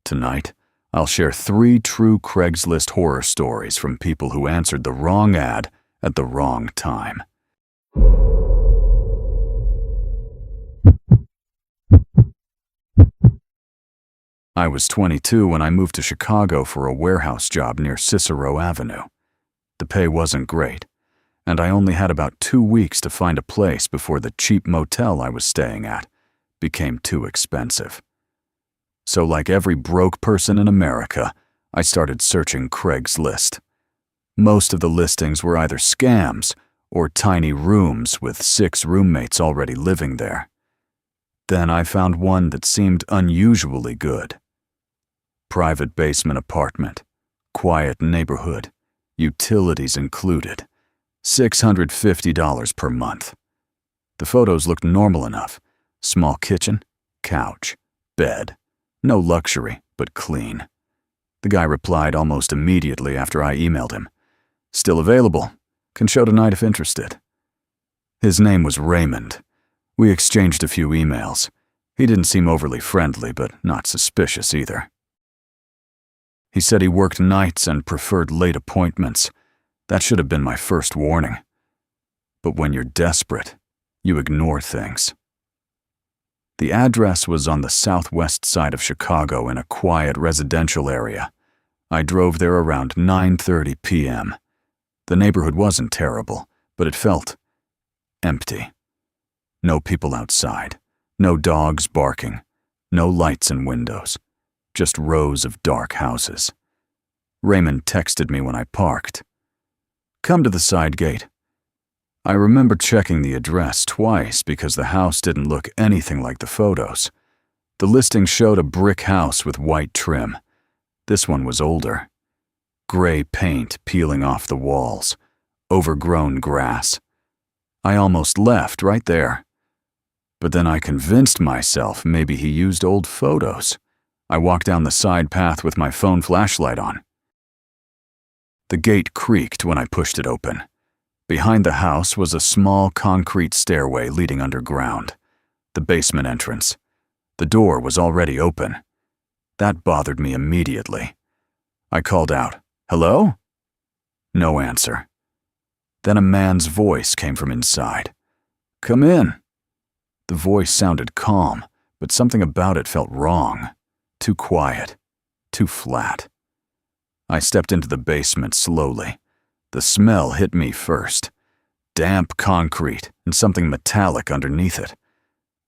Tonight, I'll share 3 true Craigslist horror stories from people who answered the wrong ad at the wrong time. I was 22 when I moved to Chicago for a warehouse job near Cicero Avenue. The pay wasn't great, and I only had about 2 weeks to find a place before the cheap motel I was staying at became too expensive. So like every broke person in America, I started searching Craigslist. Most of the listings were either scams or tiny rooms with 6 roommates already living there. Then I found one that seemed unusually good. Private basement apartment, quiet neighborhood, utilities included, $650 per month. The photos looked normal enough. Small kitchen, couch, bed. No luxury, but clean. The guy replied almost immediately after I emailed him. Still available. Can show tonight if interested. His name was Raymond. We exchanged a few emails. He didn't seem overly friendly, but not suspicious either. He said he worked nights and preferred late appointments. That should have been my first warning. But when you're desperate, you ignore things. The address was on the southwest side of Chicago in a quiet residential area. I drove there around 9:30 p.m. The neighborhood wasn't terrible, but it felt empty. No people outside, no dogs barking, no lights in windows, just rows of dark houses. Raymond texted me when I parked. "Come to the side gate." I remember checking the address twice because the house didn't look anything like the photos. The listing showed a brick house with white trim. This one was older. Gray paint peeling off the walls, overgrown grass. I almost left right there. But then I convinced myself maybe he used old photos. I walked down the side path with my phone flashlight on. The gate creaked when I pushed it open. Behind the house was a small concrete stairway leading underground, the basement entrance. The door was already open. That bothered me immediately. I called out, "Hello?" No answer. Then a man's voice came from inside. "Come in." The voice sounded calm, but something about it felt wrong. Too quiet, too flat. I stepped into the basement slowly. The smell hit me first. Damp concrete and something metallic underneath it.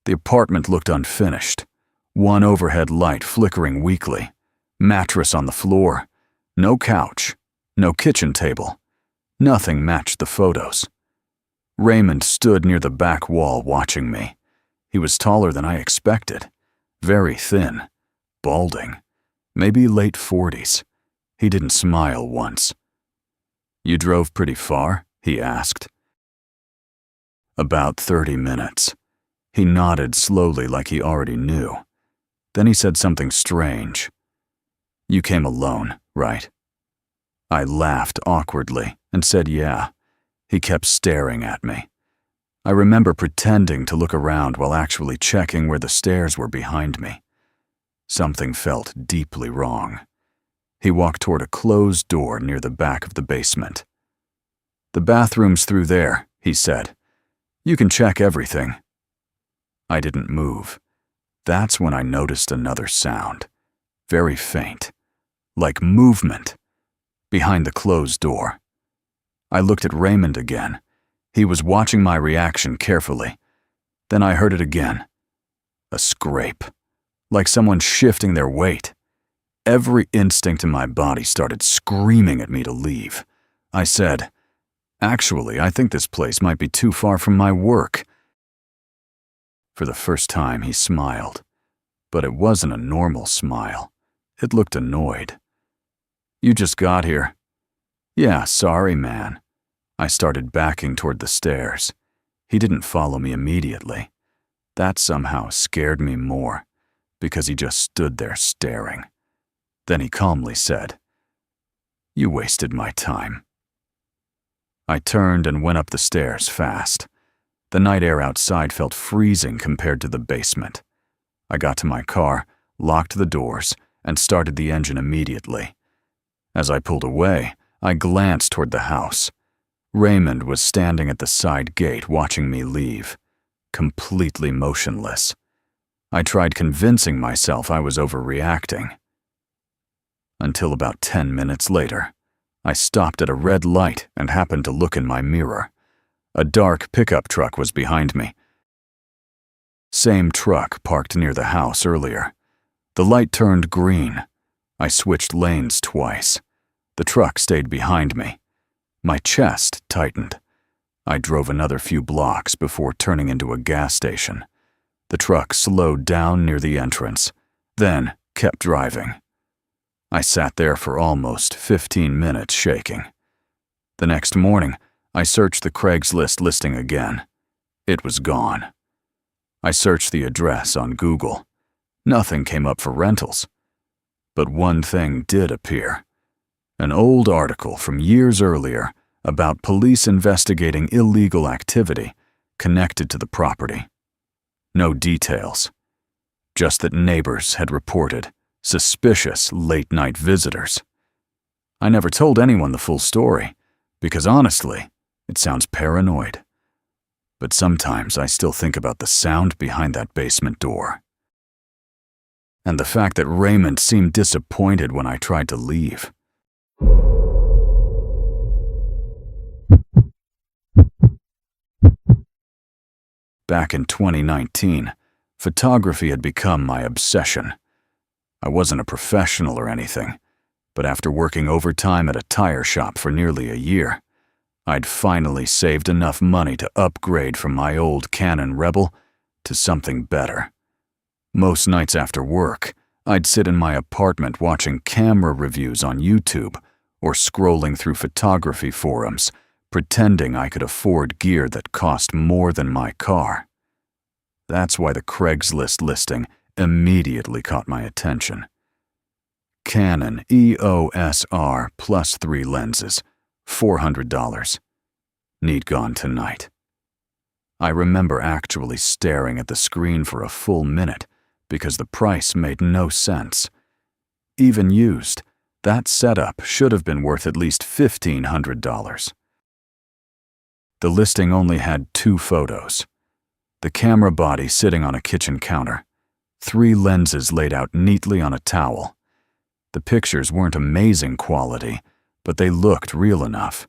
The apartment looked unfinished. One overhead light flickering weakly. Mattress on the floor. No couch. No kitchen table. Nothing matched the photos. Raymond stood near the back wall watching me. He was taller than I expected. Very thin. Balding. Maybe late 40s. He didn't smile once. "You drove pretty far?" he asked. "About 30 minutes. He nodded slowly like he already knew. Then he said something strange. "You came alone, right?" I laughed awkwardly and said yeah. He kept staring at me. I remember pretending to look around while actually checking where the stairs were behind me. Something felt deeply wrong. He walked toward a closed door near the back of the basement. "The bathroom's through there," he said. "You can check everything." I didn't move. That's when I noticed another sound. Very faint. Like movement. Behind the closed door. I looked at Raymond again. He was watching my reaction carefully. Then I heard it again. A scrape. Like someone shifting their weight. Every instinct in my body started screaming at me to leave. I said, "Actually, I think this place might be too far from my work." For the first time, he smiled. But it wasn't a normal smile. It looked annoyed. "You just got here." "Yeah, sorry, man." I started backing toward the stairs. He didn't follow me immediately. That somehow scared me more, because he just stood there staring. Then he calmly said, "You wasted my time." I turned and went up the stairs fast. The night air outside felt freezing compared to the basement. I got to my car, locked the doors, and started the engine immediately. As I pulled away, I glanced toward the house. Raymond was standing at the side gate watching me leave, completely motionless. I tried convincing myself I was overreacting. Until about 10 minutes later, I stopped at a red light and happened to look in my mirror. A dark pickup truck was behind me. Same truck parked near the house earlier. The light turned green. I switched lanes twice. The truck stayed behind me. My chest tightened. I drove another few blocks before turning into a gas station. The truck slowed down near the entrance, then kept driving. I sat there for almost 15 minutes shaking. The next morning, I searched the Craigslist listing again. It was gone. I searched the address on Google. Nothing came up for rentals. But one thing did appear. An old article from years earlier about police investigating illegal activity connected to the property. No details. Just that neighbors had reported suspicious late-night visitors. I never told anyone the full story, because honestly, it sounds paranoid. But sometimes I still think about the sound behind that basement door. And the fact that Raymond seemed disappointed when I tried to leave. Back in 2019, photography had become my obsession. I wasn't a professional or anything, but after working overtime at a tire shop for nearly a year, I'd finally saved enough money to upgrade from my old Canon Rebel to something better. Most nights after work, I'd sit in my apartment watching camera reviews on YouTube or scrolling through photography forums, pretending I could afford gear that cost more than my car. That's why the Craigslist listing immediately caught my attention. Canon EOS R plus 3 lenses, $400. Need gone tonight. I remember actually staring at the screen for a full minute because the price made no sense. Even used, that setup should have been worth at least $1,500. The listing only had 2 photos. The camera body sitting on a kitchen counter, 3 lenses laid out neatly on a towel. The pictures weren't amazing quality, but they looked real enough.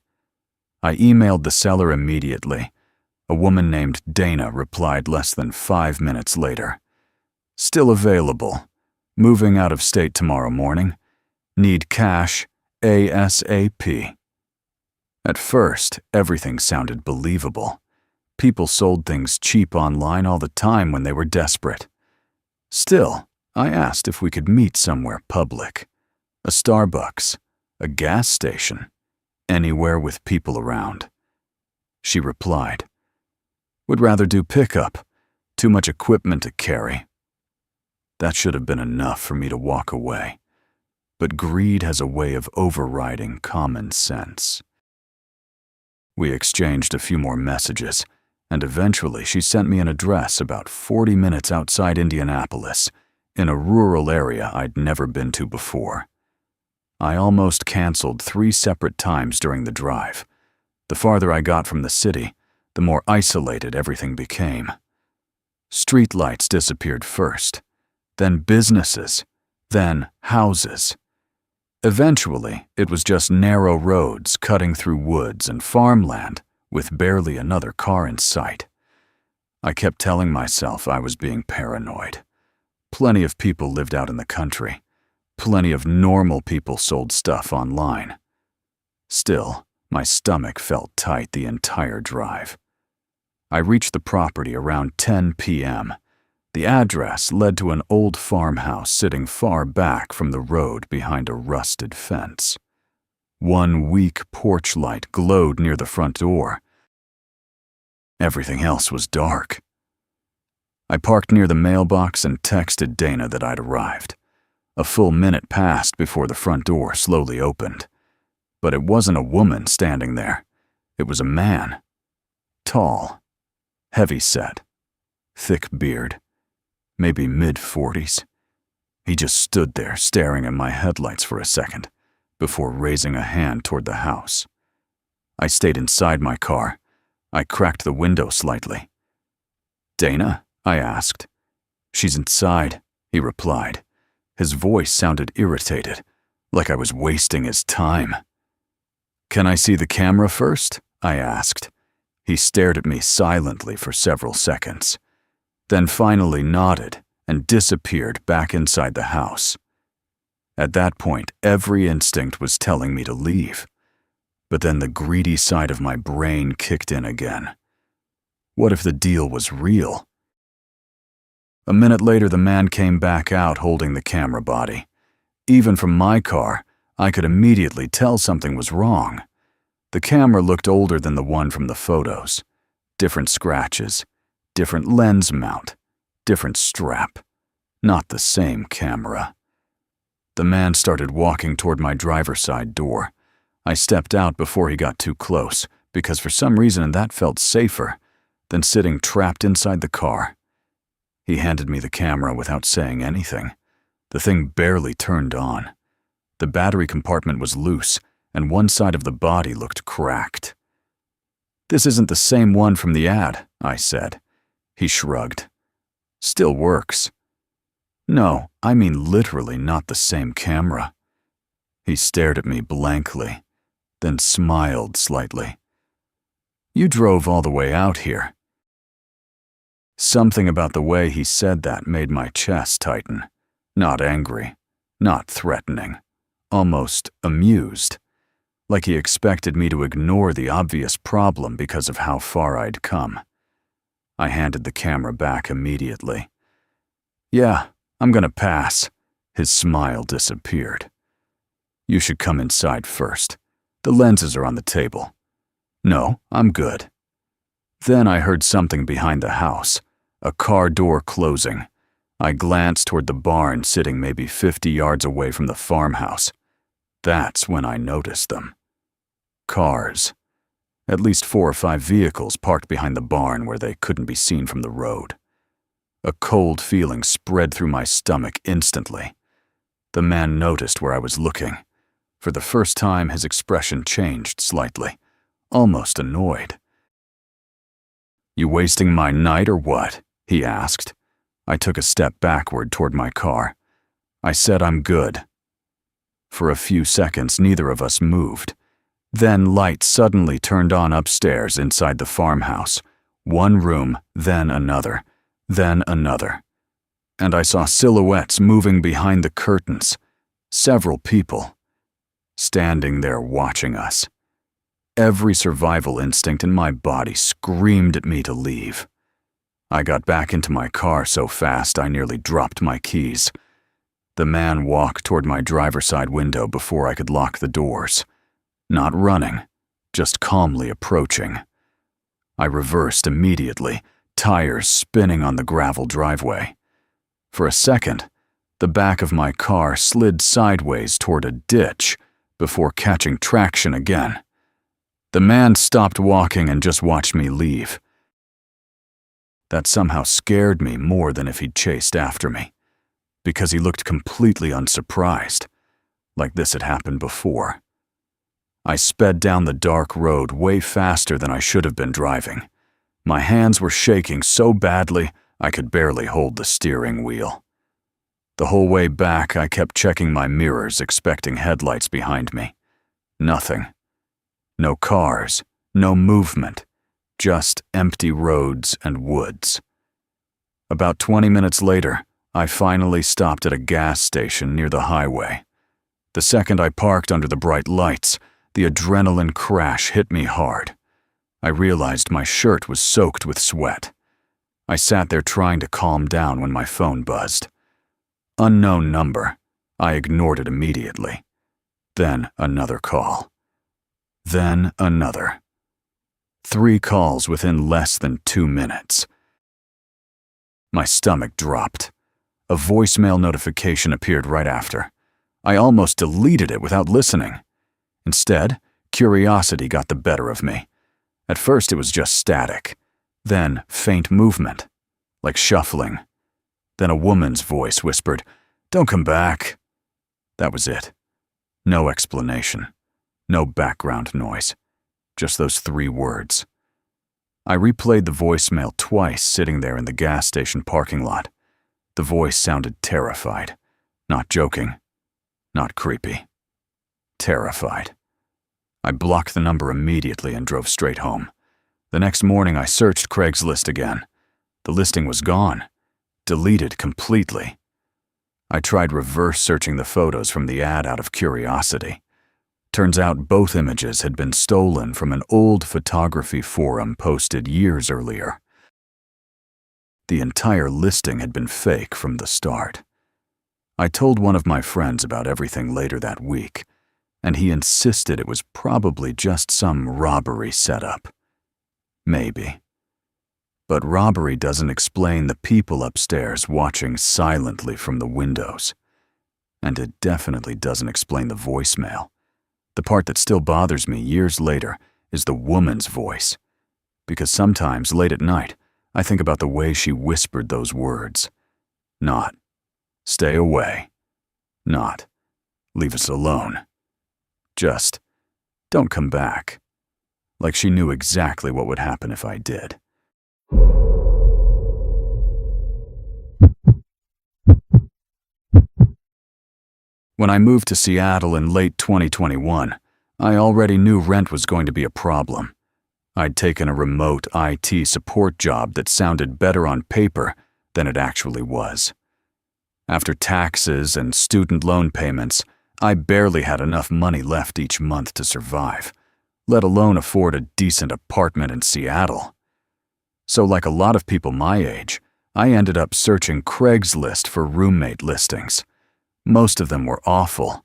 I emailed the seller immediately. A woman named Dana replied less than 5 minutes later. Still available. Moving out of state tomorrow morning. Need cash ASAP. At first, everything sounded believable. People sold things cheap online all the time when they were desperate. Still, I asked if we could meet somewhere public. A Starbucks, a gas station, anywhere with people around. She replied, "Would rather do pickup. Too much equipment to carry." That should have been enough for me to walk away. But greed has a way of overriding common sense. We exchanged a few more messages, and eventually she sent me an address about 40 minutes outside Indianapolis, in a rural area I'd never been to before. I almost canceled 3 separate times during the drive. The farther I got from the city, the more isolated everything became. Streetlights disappeared first, then businesses, then houses. Eventually, it was just narrow roads cutting through woods and farmland with barely another car in sight. I kept telling myself I was being paranoid. Plenty of people lived out in the country. Plenty of normal people sold stuff online. Still, my stomach felt tight the entire drive. I reached the property around 10 p.m. The address led to an old farmhouse sitting far back from the road behind a rusted fence. One weak porch light glowed near the front door. Everything else was dark. I parked near the mailbox and texted Dana that I'd arrived. A full minute passed before the front door slowly opened. But it wasn't a woman standing there. It was a man. Tall, heavy-set, thick beard, maybe mid-40s. He just stood there staring at my headlights for a second before raising a hand toward the house. I stayed inside my car. I cracked the window slightly. "Dana?" I asked. "She's inside," he replied. His voice sounded irritated, like I was wasting his time. "Can I see the camera first?" I asked. He stared at me silently for several seconds, then finally nodded and disappeared back inside the house. At that point, every instinct was telling me to leave, but then the greedy side of my brain kicked in again. What if the deal was real? A minute later, the man came back out holding the camera body. Even from my car, I could immediately tell something was wrong. The camera looked older than the one from the photos. Different scratches, different lens mount, different strap. Not the same camera. The man started walking toward my driver's side door. I stepped out before he got too close, because for some reason that felt safer than sitting trapped inside the car. He handed me the camera without saying anything. The thing barely turned on. The battery compartment was loose, and one side of the body looked cracked. "This isn't the same one from the ad," I said. He shrugged. "Still works." "No, I mean literally not the same camera." He stared at me blankly, then smiled slightly. "You drove all the way out here." Something about the way he said that made my chest tighten. Not angry, not threatening, almost amused, like he expected me to ignore the obvious problem because of how far I'd come. I handed the camera back immediately. "Yeah, I'm gonna pass." His smile disappeared. "You should come inside first. The lenses are on the table." "No, I'm good." Then I heard something behind the house, a car door closing. I glanced toward the barn sitting maybe 50 yards away from the farmhouse. That's when I noticed them. Cars. At least 4 or 5 vehicles parked behind the barn where they couldn't be seen from the road. A cold feeling spread through my stomach instantly. The man noticed where I was looking. For the first time, his expression changed slightly, almost annoyed. "You wasting my night or what?" he asked. I took a step backward toward my car. I said I'm good. For a few seconds, neither of us moved. Then lights suddenly turned on upstairs inside the farmhouse. One room, then another, and I saw silhouettes moving behind the curtains. Several people, standing there watching us. Every survival instinct in my body screamed at me to leave. I got back into my car so fast I nearly dropped my keys. The man walked toward my driver's side window before I could lock the doors. Not running, just calmly approaching. I reversed immediately, tires spinning on the gravel driveway. For a second, the back of my car slid sideways toward a ditch before catching traction again. The man stopped walking and just watched me leave. That somehow scared me more than if he'd chased after me, because he looked completely unsurprised, like this had happened before. I sped down the dark road way faster than I should have been driving. My hands were shaking so badly I could barely hold the steering wheel. The whole way back, I kept checking my mirrors, expecting headlights behind me. Nothing. No cars, no movement, just empty roads and woods. About 20 minutes later, I finally stopped at a gas station near the highway. The second I parked under the bright lights, the adrenaline crash hit me hard. I realized my shirt was soaked with sweat. I sat there trying to calm down when my phone buzzed. Unknown number. I ignored it immediately. Then another call. Then another. 3 calls within less than 2 minutes. My stomach dropped. A voicemail notification appeared right after. I almost deleted it without listening. Instead, curiosity got the better of me. At first it was just static, then faint movement, like shuffling. Then a woman's voice whispered, Don't come back. That was it. No explanation. No background noise. Just those 3 words. I replayed the voicemail twice sitting there in the gas station parking lot. The voice sounded terrified. Not joking. Not creepy. Terrified. I blocked the number immediately and drove straight home. The next morning I searched Craigslist again. The listing was gone. Deleted completely. I tried reverse searching the photos from the ad out of curiosity. Turns out both images had been stolen from an old photography forum posted years earlier. The entire listing had been fake from the start. I told one of my friends about everything later that week, and he insisted it was probably just some robbery setup. Maybe. But robbery doesn't explain the people upstairs watching silently from the windows. And it definitely doesn't explain the voicemail. The part that still bothers me years later is the woman's voice. Because sometimes, late at night, I think about the way she whispered those words. Not, stay away. Not, leave us alone. Just, don't come back. Like she knew exactly what would happen if I did. When I moved to Seattle in late 2021, I already knew rent was going to be a problem. I'd taken a remote IT support job that sounded better on paper than it actually was. After taxes and student loan payments, I barely had enough money left each month to survive, let alone afford a decent apartment in Seattle. So like a lot of people my age, I ended up searching Craigslist for roommate listings. Most of them were awful.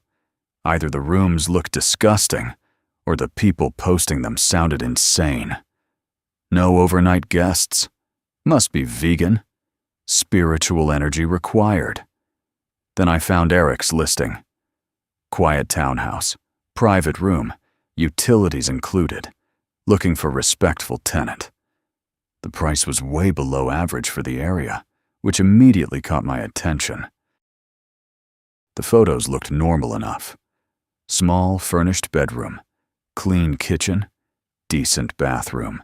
Either the rooms looked disgusting, or the people posting them sounded insane. No overnight guests. Must be vegan. Spiritual energy required. Then I found Eric's listing. Quiet townhouse, private room, utilities included, looking for respectful tenant. The price was way below average for the area, which immediately caught my attention. The photos looked normal enough. Small, furnished bedroom, clean kitchen, decent bathroom,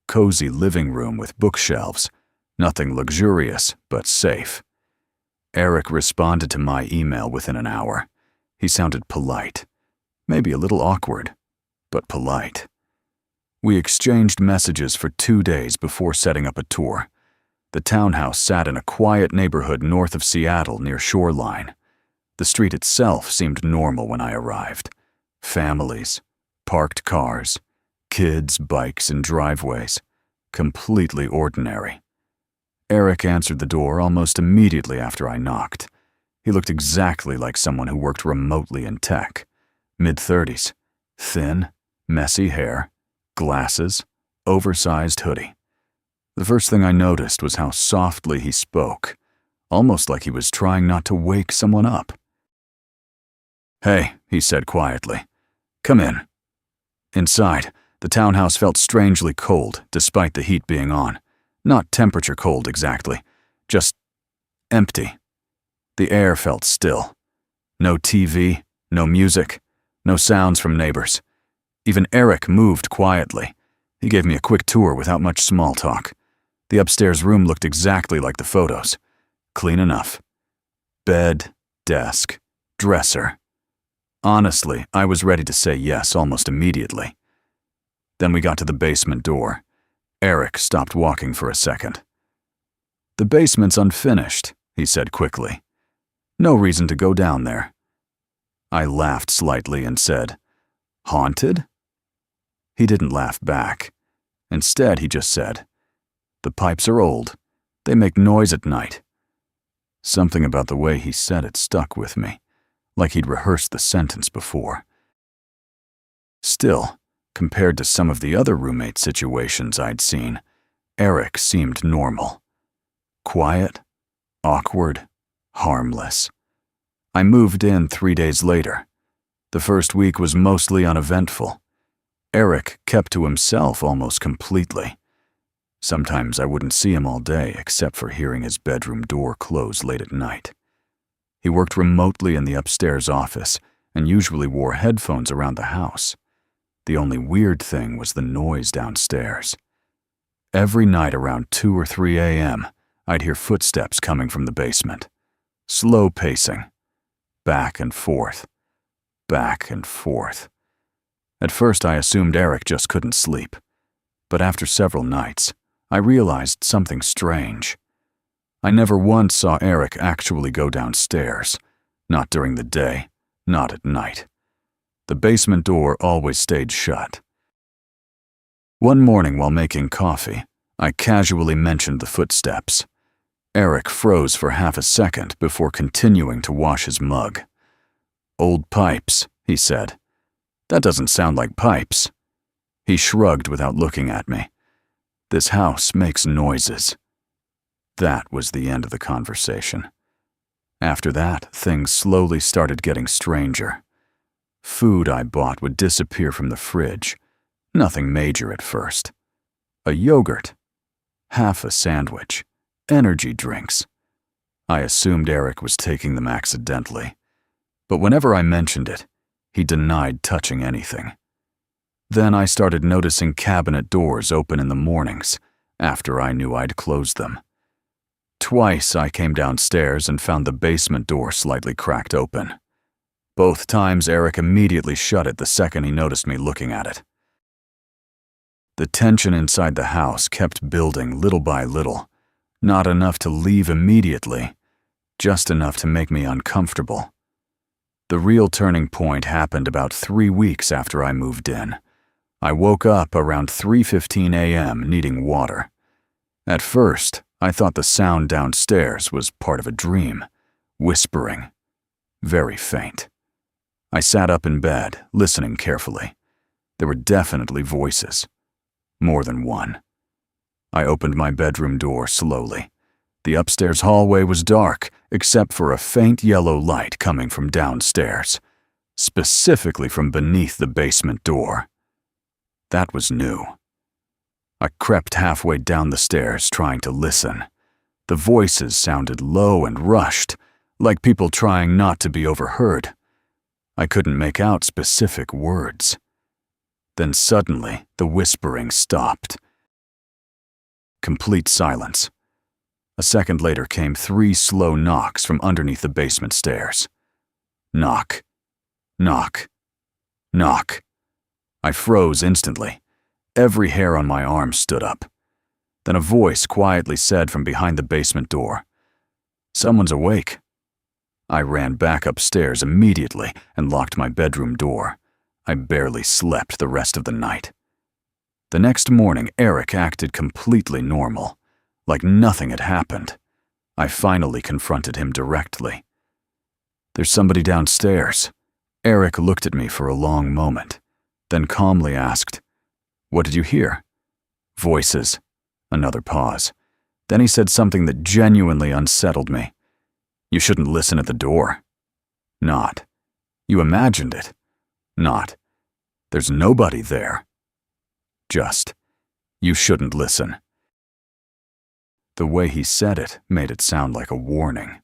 cozy living room with bookshelves, nothing luxurious, but safe. Eric responded to my email within an hour. He sounded polite, maybe a little awkward, but polite. We exchanged messages for 2 days before setting up a tour. The townhouse sat in a quiet neighborhood north of Seattle near Shoreline. The street itself seemed normal when I arrived. Families, parked cars, kids, bikes, and driveways. Completely ordinary. Eric answered the door almost immediately after I knocked. He looked exactly like someone who worked remotely in tech. Mid-30s, thin, messy hair, glasses, oversized hoodie. The first thing I noticed was how softly he spoke, almost like he was trying not to wake someone up. "Hey," he said quietly. "Come in." Inside, the townhouse felt strangely cold, despite the heat being on. Not temperature cold exactly, just empty. The air felt still. No TV, no music, no sounds from neighbors. Even Eric moved quietly. He gave me a quick tour without much small talk. The upstairs room looked exactly like the photos. Clean enough. Bed, desk, dresser. Honestly, I was ready to say yes almost immediately. Then we got to the basement door. Eric stopped walking for a second. "The basement's unfinished," he said quickly. "No reason to go down there." I laughed slightly and said, "Haunted?" He didn't laugh back. Instead, he just said, "The pipes are old. They make noise at night." Something about the way he said it stuck with me, like he'd rehearsed the sentence before. Still, compared to some of the other roommate situations I'd seen, Eric seemed normal. Quiet, awkward, harmless. I moved in 3 days later. The first week was mostly uneventful. Eric kept to himself almost completely. Sometimes I wouldn't see him all day except for hearing his bedroom door close late at night. He worked remotely in the upstairs office and usually wore headphones around the house. The only weird thing was the noise downstairs. Every night around 2 or 3 a.m., I'd hear footsteps coming from the basement. Slow pacing. Back and forth. Back and forth. At first I assumed Eric just couldn't sleep. But after several nights, I realized something strange. I never once saw Eric actually go downstairs. Not during the day, not at night. The basement door always stayed shut. One morning while making coffee, I casually mentioned the footsteps. Eric froze for half a second before continuing to wash his mug. "Old pipes," he said. "That doesn't sound like pipes." He shrugged without looking at me. "This house makes noises." That was the end of the conversation. After that, things slowly started getting stranger. Food I bought would disappear from the fridge. Nothing major at first. A yogurt. Half a sandwich. Energy drinks. I assumed Eric was taking them accidentally. But whenever I mentioned it, he denied touching anything. Then I started noticing cabinet doors open in the mornings, after I knew I'd closed them. Twice I came downstairs and found the basement door slightly cracked open. Both times Eric immediately shut it the second he noticed me looking at it. The tension inside the house kept building little by little, not enough to leave immediately, just enough to make me uncomfortable. The real turning point happened about 3 weeks after I moved in. I woke up around 3:15 a.m. needing water. At first, I thought the sound downstairs was part of a dream, whispering, very faint. I sat up in bed, listening carefully. There were definitely voices. More than one. I opened my bedroom door slowly. The upstairs hallway was dark, except for a faint yellow light coming from downstairs, specifically from beneath the basement door. That was new. I crept halfway down the stairs trying to listen. The voices sounded low and rushed, like people trying not to be overheard. I couldn't make out specific words. Then suddenly, the whispering stopped. Complete silence. A second later came 3 slow knocks from underneath the basement stairs. Knock. Knock. Knock. I froze instantly. Every hair on my arm stood up. Then a voice quietly said from behind the basement door, "Someone's awake." I ran back upstairs immediately and locked my bedroom door. I barely slept the rest of the night. The next morning, Eric acted completely normal, like nothing had happened. I finally confronted him directly. "There's somebody downstairs." Eric looked at me for a long moment, then calmly asked, "What did you hear?" "Voices." Another pause. Then he said something that genuinely unsettled me. "You shouldn't listen at the door." "Not." "You imagined it." "Not." "There's nobody there." Just, "You shouldn't listen." The way he said it made it sound like a warning.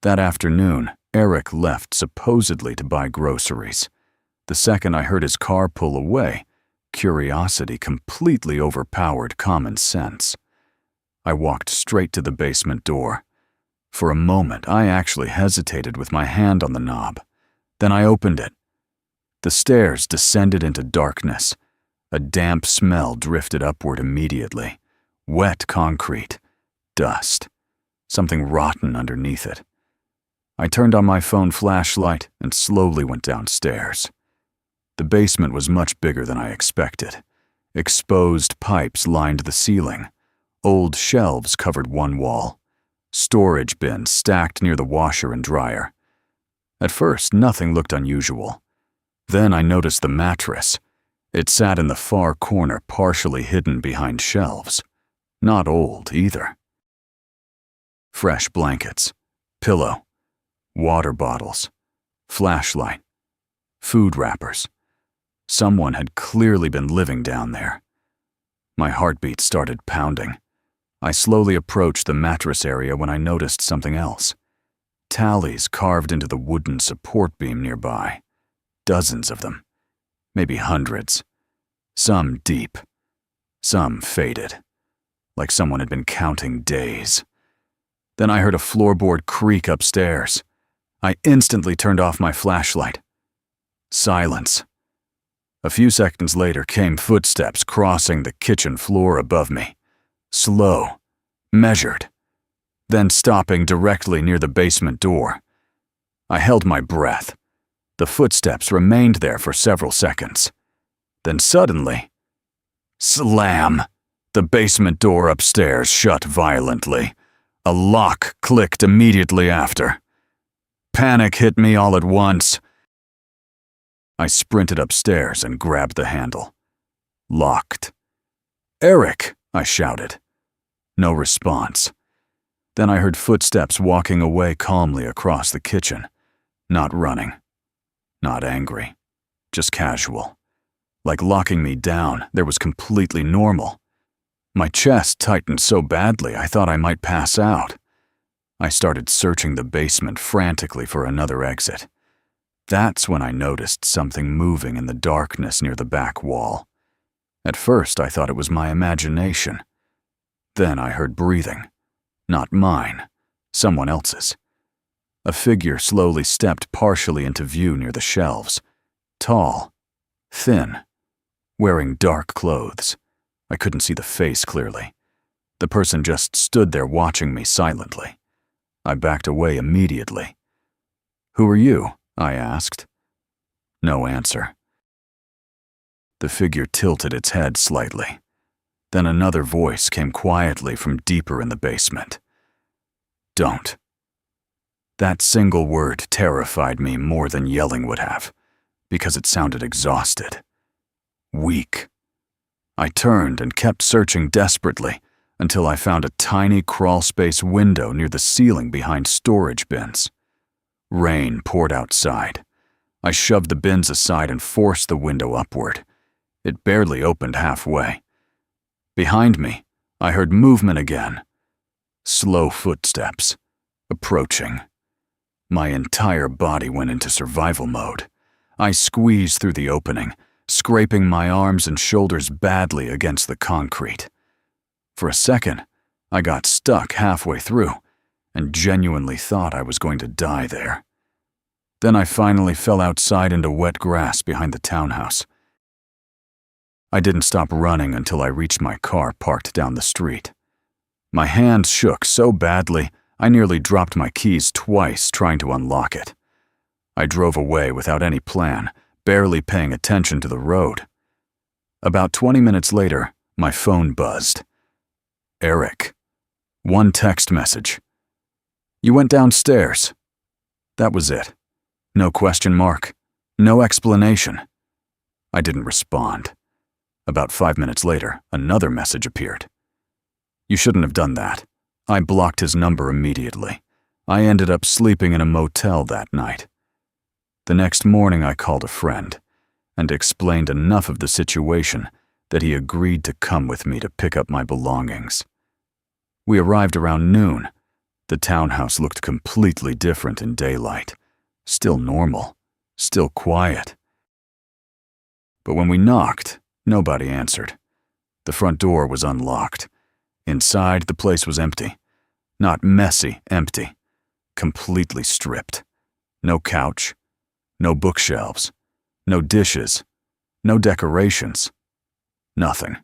That afternoon, Eric left supposedly to buy groceries. The second I heard his car pull away, curiosity completely overpowered common sense. I walked straight to the basement door. For a moment, I actually hesitated with my hand on the knob. Then I opened it. The stairs descended into darkness. A damp smell drifted upward immediately. Wet concrete. Dust. Something rotten underneath it. I turned on my phone flashlight and slowly went downstairs. The basement was much bigger than I expected. Exposed pipes lined the ceiling. Old shelves covered one wall. Storage bins stacked near the washer and dryer. At first, nothing looked unusual. Then I noticed the mattress. It sat in the far corner, partially hidden behind shelves. Not old, either. Fresh blankets, pillow, water bottles, flashlight, food wrappers. Someone had clearly been living down there. My heartbeat started pounding. I slowly approached the mattress area when I noticed something else. tallies carved into the wooden support beam nearby. Dozens of them, maybe hundreds. Some deep, some faded, like someone had been counting days. Then I heard a floorboard creak upstairs. I instantly turned off my flashlight. Silence. A few seconds later came footsteps crossing the kitchen floor above me. Slow, measured, then stopping directly near the basement door. I held my breath. The footsteps remained there for several seconds. Then suddenly, slam! The basement door upstairs shut violently. A lock clicked immediately after. Panic hit me all at once. I sprinted upstairs and grabbed the handle. Locked. "Eric!" I shouted. No response. Then I heard footsteps walking away calmly across the kitchen. Not running. Not angry. Just casual. Like locking me down, there was completely normal. My chest tightened so badly I thought I might pass out. I started searching the basement frantically for another exit. That's when I noticed something moving in the darkness near the back wall. At first, I thought it was my imagination. Then I heard breathing. Not mine, someone else's. A figure slowly stepped partially into view near the shelves. Tall, thin, wearing dark clothes. I couldn't see the face clearly. The person just stood there watching me silently. I backed away immediately. "Who are you?" I asked. No answer. The figure tilted its head slightly. Then another voice came quietly from deeper in the basement. "Don't." That single word terrified me more than yelling would have, because it sounded exhausted. Weak. I turned and kept searching desperately until I found a tiny crawlspace window near the ceiling behind storage bins. Rain poured outside. I shoved the bins aside and forced the window upward. It barely opened halfway. Behind me, I heard movement again. Slow footsteps. Approaching. My entire body went into survival mode. I squeezed through the opening, scraping my arms and shoulders badly against the concrete. For a second, I got stuck halfway through and genuinely thought I was going to die there. Then I finally fell outside into wet grass behind the townhouse. I didn't stop running until I reached my car parked down the street. My hands shook so badly, I nearly dropped my keys twice trying to unlock it. I drove away without any plan, barely paying attention to the road. About 20 minutes later, my phone buzzed. Eric. One text message. "You went downstairs." That was it. No question mark. No explanation. I didn't respond. About 5 minutes later, another message appeared. "You shouldn't have done that." I blocked his number immediately. I ended up sleeping in a motel that night. The next morning I called a friend and explained enough of the situation that he agreed to come with me to pick up my belongings. We arrived around noon. The townhouse looked completely different in daylight. Still normal, still quiet. But when we knocked, nobody answered. The front door was unlocked. Inside, the place was empty. Not messy, empty. Completely stripped. No couch, no bookshelves, no dishes, no decorations. Nothing.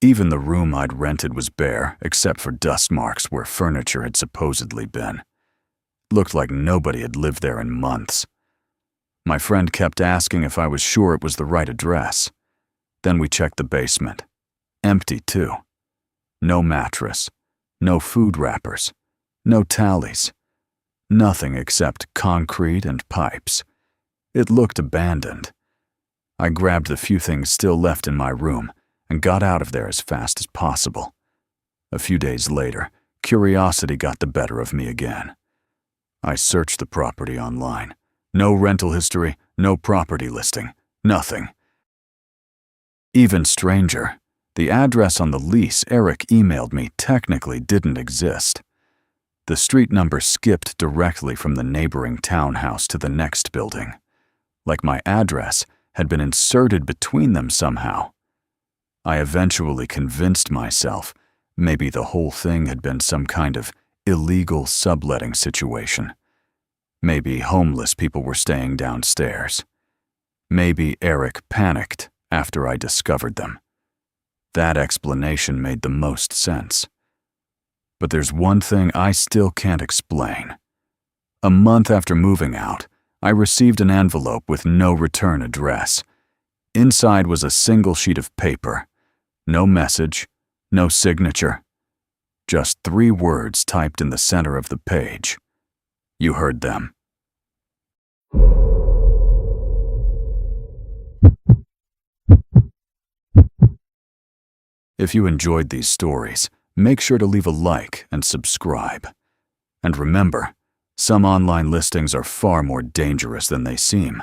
Even the room I'd rented was bare, except for dust marks where furniture had supposedly been. Looked like nobody had lived there in months. My friend kept asking if I was sure it was the right address. Then we checked the basement. Empty, too. No mattress, no food wrappers, no tallies. Nothing except concrete and pipes. It looked abandoned. I grabbed the few things still left in my room and got out of there as fast as possible. A few days later, curiosity got the better of me again. I searched the property online. No rental history, no property listing, nothing. Even stranger, the address on the lease Eric emailed me technically didn't exist. The street number skipped directly from the neighboring townhouse to the next building, like my address had been inserted between them somehow. I eventually convinced myself maybe the whole thing had been some kind of illegal subletting situation. Maybe homeless people were staying downstairs. Maybe Eric panicked after I discovered them. That explanation made the most sense. But there's one thing I still can't explain. A month after moving out, I received an envelope with no return address. Inside was a single sheet of paper. No message, no signature. Just 3 words typed in the center of the page. You heard them. If you enjoyed these stories, make sure to leave a like and subscribe. And remember, some online listings are far more dangerous than they seem.